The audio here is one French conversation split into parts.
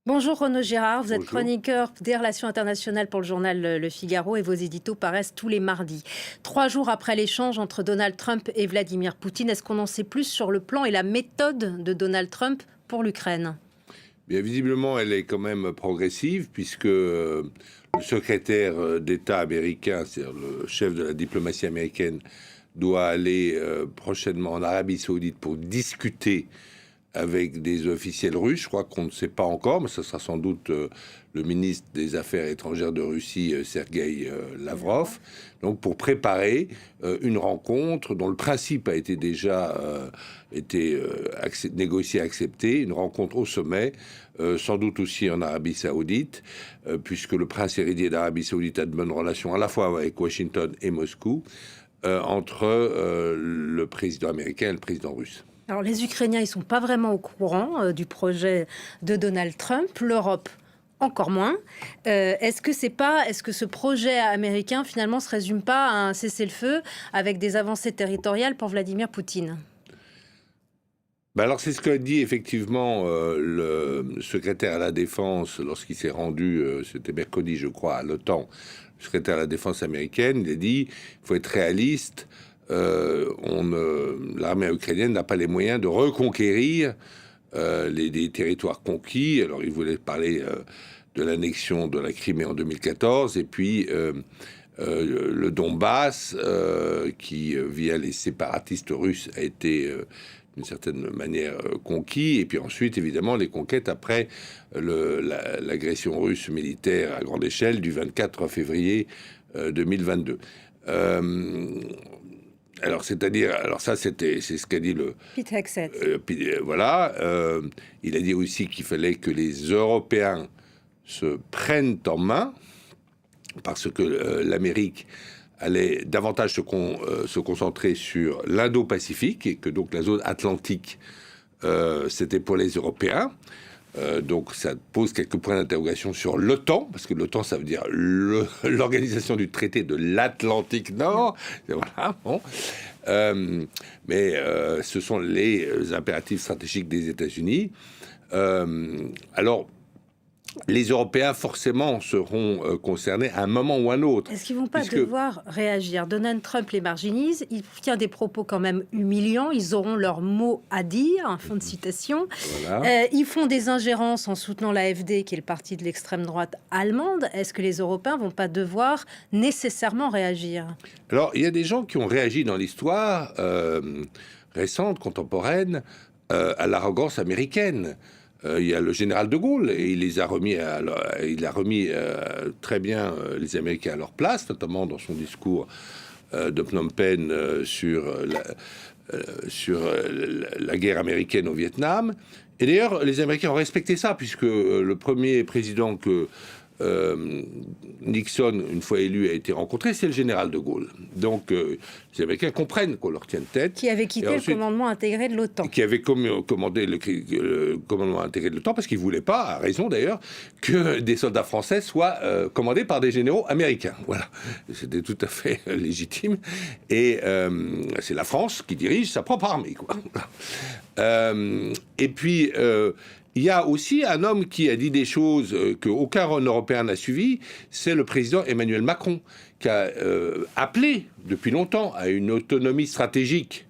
Bonjour Renaud Girard, vous êtes Bonjour. chroniqueur des relations internationales pour le journal Le Figaro et vos éditos paraissent tous les mardis. 3 jours après l'échange entre Donald Trump et Vladimir Poutine, est-ce qu'on en sait plus sur le plan et la méthode de Donald Trump pour l'Ukraine? Bien visiblement, elle est quand même progressive puisque le secrétaire d'État américain, c'est-à-dire le chef de la diplomatie américaine, doit aller prochainement en Arabie Saoudite pour discuter avec des officiels russes. Je crois qu'on ne sait pas encore, mais ce sera sans doute le ministre des Affaires étrangères de Russie, Sergueï Lavrov. Donc pour préparer une rencontre dont le principe a été déjà négocié, accepté, une rencontre au sommet, sans doute aussi en Arabie Saoudite, puisque le prince héritier d'Arabie Saoudite a de bonnes relations à la fois avec Washington et Moscou, entre le président américain et le président russe. Alors les Ukrainiens, ils sont pas vraiment au courant du projet de Donald Trump, l'Europe encore moins. Est-ce que ce projet américain finalement se résume pas à un cessez-le-feu avec des avancées territoriales pour Vladimir Poutine? Ben alors c'est ce qu'a dit effectivement le secrétaire à la Défense lorsqu'il s'est rendu, c'était mercredi je crois, à l'OTAN, le secrétaire à la Défense américaine. Il a dit il faut être réaliste, l'armée ukrainienne n'a pas les moyens de reconquérir les territoires conquis. Alors il voulait parler de l'annexion de la Crimée en 2014 et puis le Donbass qui, via les séparatistes russes, a été d'une certaine manière conquis, et puis ensuite évidemment les conquêtes après l'agression russe militaire à grande échelle du 24 février 2022. Alors c'est ce qu'a dit le Pete Hegseth. voilà. Il a dit aussi qu'il fallait que les Européens se prennent en main parce que l'Amérique allait davantage se concentrer sur l'Indo-Pacifique et que donc la zone atlantique, c'était pour les Européens. Donc ça pose quelques points d'interrogation sur l'OTAN, parce que l'OTAN, ça veut dire l'organisation du traité de l'Atlantique Nord. Voilà, bon. Mais ce sont les impératifs stratégiques des États-Unis. Alors, les Européens, forcément, seront concernés à un moment ou à un autre. Est-ce qu'ils vont pas devoir réagir? Donald Trump les marginise, il tient des propos quand même humiliants, ils auront leur mot à dire, fin de citation. Voilà. Ils font des ingérences en soutenant l'AfD, qui est le parti de l'extrême droite allemande. Est-ce que les Européens vont pas devoir nécessairement réagir? Alors, il y a des gens qui ont réagi dans l'histoire récente, contemporaine, à l'arrogance américaine. Il y a le général de Gaulle, et il a remis très bien les Américains à leur place, notamment dans son discours de Phnom Penh sur la guerre américaine au Vietnam. Et d'ailleurs, les Américains ont respecté ça, puisque le premier président que Nixon, une fois élu, a été rencontré, c'est le général de Gaulle. Donc, les Américains comprennent qu'on leur tienne tête. Qui avait quitté le commandement intégré de l'OTAN. Qui avait commandé le commandement intégré de l'OTAN, parce qu'il ne voulait pas, à raison d'ailleurs, que des soldats français soient commandés par des généraux américains. Voilà. C'était tout à fait légitime. Et c'est la France qui dirige sa propre armée, quoi. Et puis... il y a aussi un homme qui a dit des choses qu'aucun Européen n'a suivies, c'est le président Emmanuel Macron, qui a appelé depuis longtemps à une autonomie stratégique.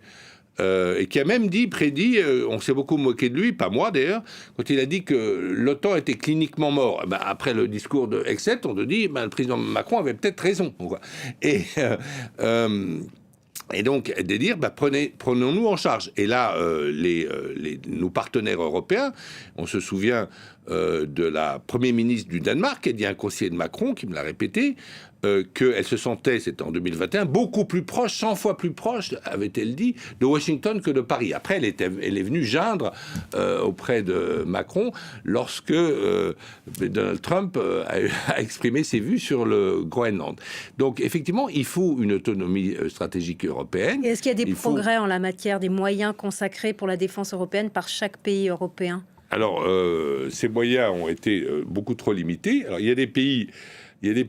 Et qui a même prédit, on s'est beaucoup moqué de lui, pas moi d'ailleurs, quand il a dit que l'OTAN était cliniquement mort. Ben, après le discours de Hegseth, on te dit, le président Macron avait peut-être raison. Quoi. Et donc, de dire, prenons-nous en charge. Et là, nos partenaires européens, on se souvient de la première ministre du Danemark, qui a dit à un conseiller de Macron, qui me l'a répété, qu'elle se sentait, c'était en 2021, beaucoup plus proche, 100 fois plus proche, avait-elle dit, de Washington que de Paris. Après, elle est venue geindre auprès de Macron lorsque Donald Trump a exprimé ses vues sur le Groenland. Donc, effectivement, il faut une autonomie stratégique européenne. Et est-ce qu'il y a des progrès en la matière, des moyens consacrés pour la défense européenne par chaque pays européen? Alors, ces moyens ont été beaucoup trop limités. Alors, il y a des pays les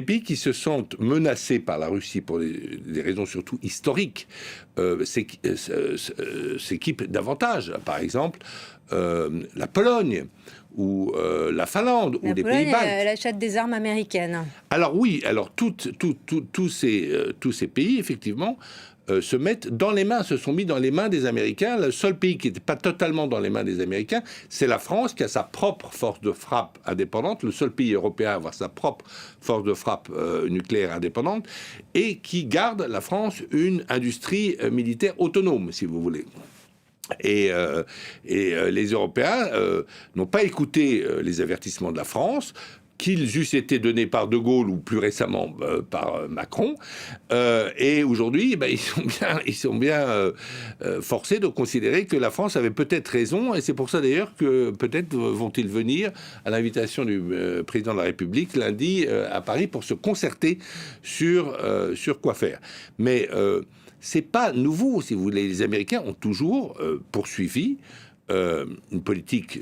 pays qui se sentent menacés par la Russie pour des raisons surtout historiques, s'équipent davantage. Par exemple, la Pologne ou la Finlande ou les Pologne, Pays-Baltes. elle achète des armes américaines. Alors oui, alors tous ces pays, effectivement, se mettent dans les mains, se sont mis dans les mains des Américains. Le seul pays qui n'était pas totalement dans les mains des Américains, c'est la France, qui a sa propre force de frappe indépendante, le seul pays européen à avoir sa propre force de frappe nucléaire indépendante, et qui garde, la France, une industrie militaire autonome, si vous voulez. Et les Européens n'ont pas écouté les avertissements de la France, qu'ils eussent été donnés par De Gaulle ou plus récemment par Macron. Et aujourd'hui, ils sont bien forcés de considérer que la France avait peut-être raison. Et c'est pour ça d'ailleurs que peut-être vont-ils venir à l'invitation du président de la République lundi à Paris pour se concerter sur quoi faire. Mais c'est pas nouveau, si vous voulez. Les Américains ont toujours poursuivi une politique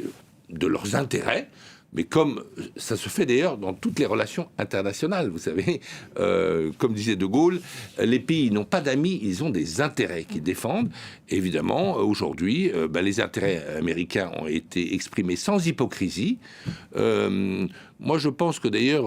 de leurs intérêts. Mais comme ça se fait d'ailleurs dans toutes les relations internationales, vous savez, comme disait De Gaulle, les pays n'ont pas d'amis, ils ont des intérêts qu'ils défendent. Évidemment, aujourd'hui, les intérêts américains ont été exprimés sans hypocrisie. Moi, je pense que d'ailleurs,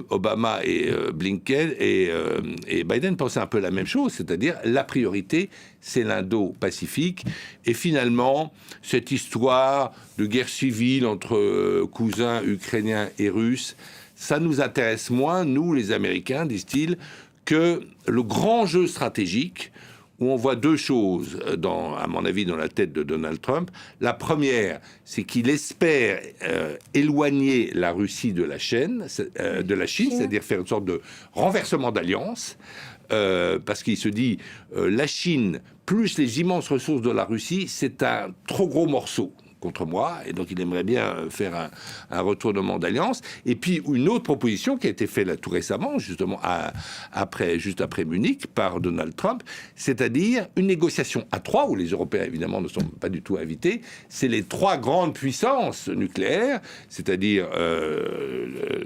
Obama et Blinken et Biden pensaient un peu la même chose, c'est-à-dire la priorité, c'est l'Indo-Pacifique. Et finalement, cette histoire de guerre civile entre cousins ukrainiens et russes, ça nous intéresse moins, nous, les Américains, disent-ils, que le grand jeu stratégique où on voit deux choses, à mon avis, dans la tête de Donald Trump. La première, c'est qu'il espère éloigner la Russie de la Chine, c'est-à-dire faire une sorte de renversement d'alliance, parce qu'il se dit la Chine, plus les immenses ressources de la Russie, c'est un trop gros morceau contre moi, et donc il aimerait bien faire un retournement d'alliance. Et puis une autre proposition qui a été faite là, tout récemment, justement juste après Munich, par Donald Trump, c'est-à-dire une négociation à trois, où les Européens évidemment ne sont pas du tout invités. C'est les trois grandes puissances nucléaires, c'est-à-dire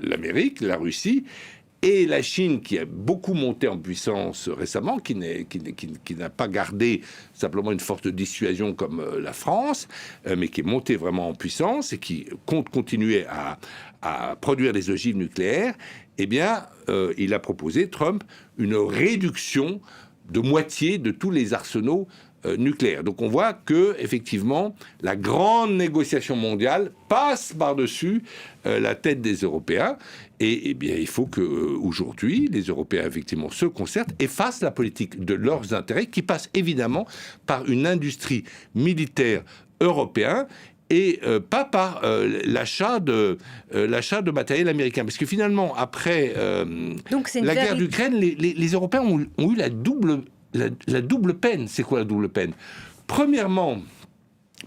l'Amérique, la Russie, et la Chine, qui a beaucoup monté en puissance récemment, qui n'a pas gardé simplement une force de dissuasion comme la France, mais qui est montée vraiment en puissance et qui compte continuer à produire des ogives nucléaires, eh bien, il a proposé, Trump, une réduction de moitié de tous les arsenaux nucléaire. Donc on voit que effectivement la grande négociation mondiale passe par-dessus la tête des Européens, et bien il faut que aujourd'hui les Européens effectivement se concertent et fassent la politique de leurs intérêts, qui passe évidemment par une industrie militaire européenne et pas par l'achat de matériel américain. Parce que finalement, après la guerre d'Ukraine, les Européens ont eu la double peine. C'est quoi la double peine ? Premièrement,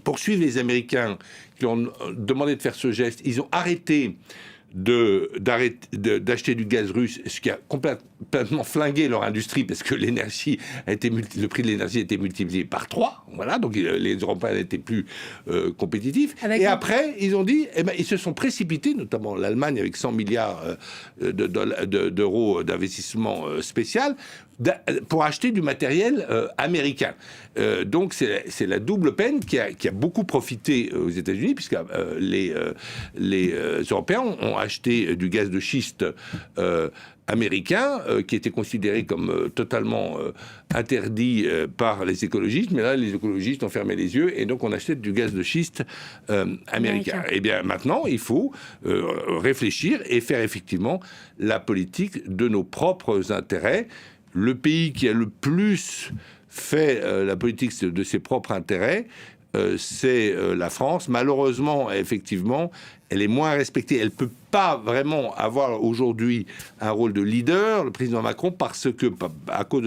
pour suivre les Américains qui ont demandé de faire ce geste, ils ont arrêté d'acheter du gaz russe, ce qui a complètement flingué leur industrie, parce que le prix de l'énergie a été multiplié par 3. Voilà, donc les Européens n'étaient plus compétitifs. Après, ils ont dit, ils se sont précipités, notamment l'Allemagne avec 100 milliards d'euros d'investissement spécial, pour acheter du matériel américain. Donc c'est la double peine qui a beaucoup profité aux États-Unis, puisque les Européens ont acheté du gaz de schiste américain, qui était considéré comme totalement interdit par les écologistes, mais là les écologistes ont fermé les yeux et donc on achète du gaz de schiste américain. Et bien maintenant il faut réfléchir et faire effectivement la politique de nos propres intérêts. Le pays qui a le plus fait la politique de ses propres intérêts, c'est la France. Malheureusement, effectivement, elle est moins respectée. Elle ne peut pas vraiment avoir aujourd'hui un rôle de leader, le président Macron, parce que, à cause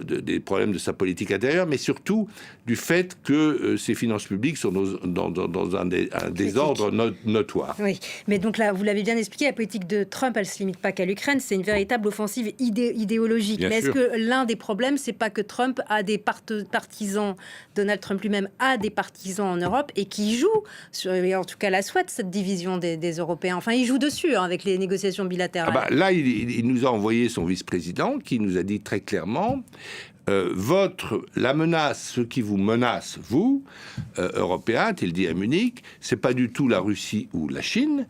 des problèmes de sa politique intérieure, mais surtout du fait que ses finances publiques sont dans un désordre notoire. Oui, mais donc là, vous l'avez bien expliqué, la politique de Trump, elle ne se limite pas qu'à l'Ukraine, c'est une véritable offensive idéologique. Bien mais sûr. est-ce que l'un des problèmes, c'est pas que Trump a des partisans, Donald Trump lui-même a des partisans en Europe et qui jouent, en tout cas la souhaite, cette division des Européens. Enfin, il joue dessus avec les négociations bilatérales. Là, il nous a envoyé son vice-président qui nous a dit très clairement la menace, ce qui vous menace, vous, Européens, a-t-il dit à Munich, c'est pas du tout la Russie ou la Chine,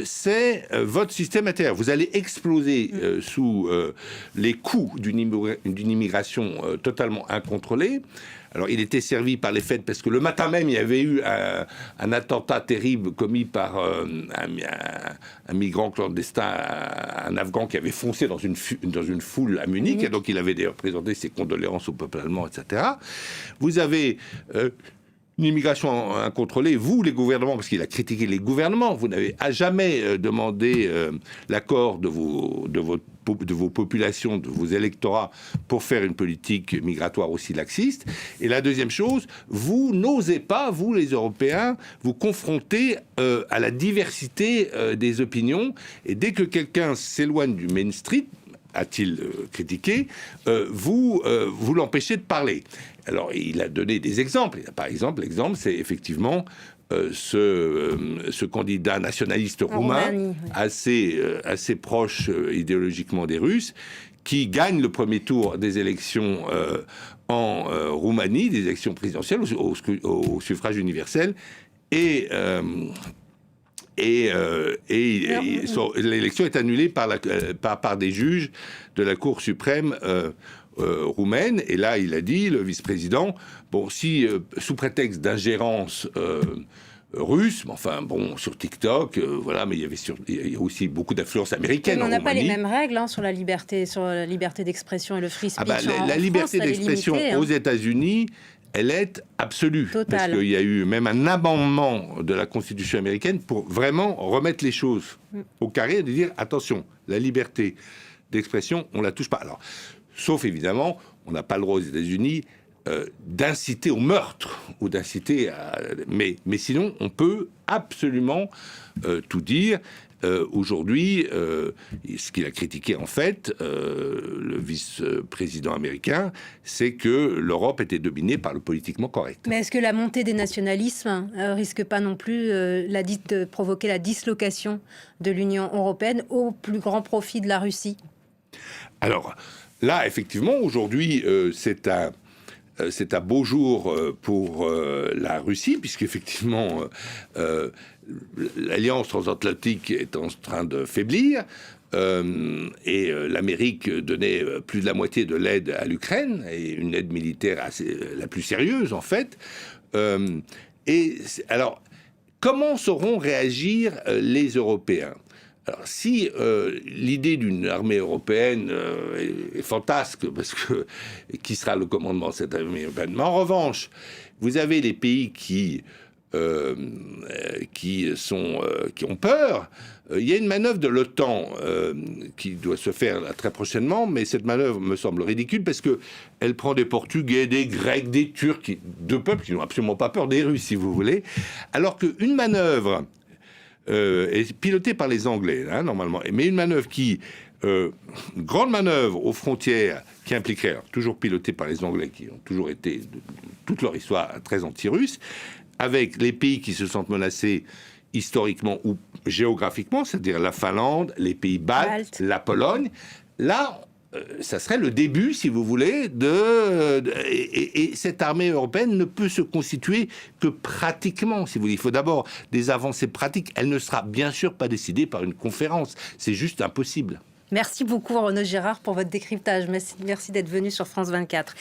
c'est votre système intérieur. Vous allez exploser sous les coups d'une immigration totalement incontrôlée. Alors, il était servi par les fêtes parce que le matin même, il y avait eu un attentat terrible commis par un migrant clandestin, un Afghan qui avait foncé dans une foule à Munich. Et donc, il avait d'ailleurs présenté ses condoléances au peuple allemand, etc. Vous avez une immigration incontrôlée, vous, les gouvernements, parce qu'il a critiqué les gouvernements, vous n'avez à jamais demandé l'accord de vos populations, de vos électorats, pour faire une politique migratoire aussi laxiste. Et la deuxième chose, vous n'osez pas, vous, les Européens, vous confronter à la diversité des opinions. Et dès que quelqu'un s'éloigne du mainstream, a-t-il critiqué, vous l'empêchez de parler. Alors, il a donné des exemples. Par exemple, l'exemple, c'est effectivement ce candidat nationaliste roumain, Roumanie, oui. assez proche idéologiquement des Russes, qui gagne le premier tour des élections en Roumanie, des élections présidentielles au suffrage universel, et l'élection est annulée par des juges de la Cour suprême roumaine. Et là, il a dit, le vice-président, bon, si sous prétexte d'ingérence russe, mais enfin, bon, sur TikTok, voilà, mais il y a aussi beaucoup d'influence américaine. Mais on en n'a pas les Roumanie. mêmes règles sur la liberté d'expression et le free speech. La liberté d'expression aux États-Unis, elle est absolue. Totale. Parce qu'il y a eu même un amendement de la Constitution américaine pour vraiment remettre les choses au carré et de dire, attention, la liberté d'expression, on ne la touche pas. Alors, sauf évidemment, on n'a pas le droit aux États-Unis d'inciter au meurtre ou d'inciter à... Mais sinon, on peut absolument tout dire. Aujourd'hui, ce qu'il a critiqué en fait, le vice-président américain, c'est que l'Europe était dominée par le politiquement correct. Mais est-ce que la montée des nationalismes risque pas non plus de provoquer la dislocation de l'Union européenne au plus grand profit de la Russie? Alors, là, effectivement, aujourd'hui, c'est un beau jour pour la Russie, puisqu'effectivement, l'alliance transatlantique est en train de faiblir, et l'Amérique donnait plus de la moitié de l'aide à l'Ukraine, et une aide militaire la plus sérieuse, en fait. Alors, comment sauront réagir les Européens ? Alors, si l'idée d'une armée européenne est fantasque, parce que qui sera le commandement de cette armée européenne, mais en revanche, vous avez les pays qui ont peur. Il y a une manœuvre de l'OTAN qui doit se faire là, très prochainement, mais cette manœuvre me semble ridicule parce que elle prend des Portugais, des Grecs, des Turcs, deux peuples qui n'ont absolument pas peur des Russes, si vous voulez, alors qu'une manœuvre est pilotée par les Anglais, hein, normalement. Mais une manœuvre une grande manœuvre aux frontières qui impliquerait, alors, toujours pilotée par les Anglais, qui ont toujours été, toute leur histoire, très anti-russes, avec les pays qui se sentent menacés historiquement ou géographiquement, c'est-à-dire la Finlande, les pays baltes, la Pologne. Là, ça serait le début, si vous voulez, et cette armée européenne ne peut se constituer que pratiquement, si vous voulez. Il faut d'abord des avancées pratiques. Elle ne sera bien sûr pas décidée par une conférence. C'est juste impossible. Merci beaucoup, Renaud Girard, pour votre décryptage. Merci d'être venu sur France 24.